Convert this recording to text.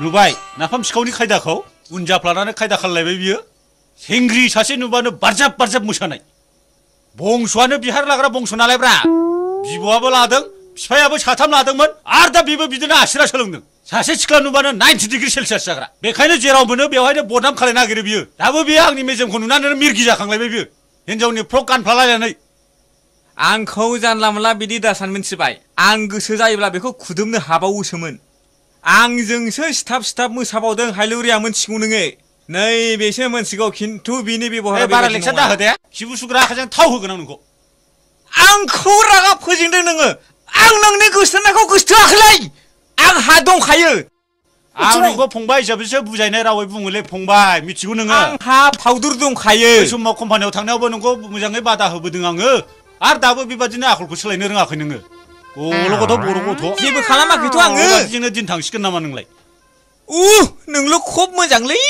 नुबाय नाफाम सिखावनि खायदाखौ उन जाफ्लानानै खायदा खालायबाय बियो सेंग्रि सासे नुबानो बारजाब बारजाब मोसानाय बंस'आनो बिहार लाग्रा बंस' नालायब्रा बिब'आबो लादों बिफायाबो साथाम लादोंमोन आरो दा बेबो बिदिनो आसिरा सोलोंदों सासे सिख्ला नुबानो 90 डिग्री सेलसियास जाग्रा बेखायनो जेराव मोनो बेवहायनो बदनाम खालायनो नागिरो बियो दाबो बियो आंनि मेजेमखौ नुनानै मिरगि जाखांलायबाय बियो हिनजावनि फ्रक गानफ्लालायनानै आंखौ जानला मोनला बिदि दासान मिन्थिबाय आं गोसो जायोब्ला बेखौ खुदुमनो हाबावोसोमोन आंजोंसो सिथाब सिथाब मोसाबावदों हायलुरिया मोनथिगौ नोङो नैबेसो मोनथिगौ खिन्थु बिनि बेबहारा बारा लेक्सार दा होदे खिबु सुग्रा आखाइजों थाव होगोन आं नोंखौ आंखौ रागा फोजोंदों नोङो आं नोंनि गोसोथोनायखौ गोसोथोआखैलै आंहा दंखायो आं नोंखौ फंबाय हिसाबैसो बुजायनाय रावै बुङोलै फंबाय मिथिगौ नोङो आंहा फाउदुर दंखायो बै समाव कम्पानियाव थांनायावबो नोंखौ मोजाङै बादा होबोदों आङो आरो दाबो बेबादिनो आखलखौ सोलायनो रोङाखै नोङो गल' गथ' बर' गथ' जेबो खालामाखैथ' आङो बेबादिजोंनो दिन थांसिगोन नामा नोंलाय नोंल' खब मोजांलै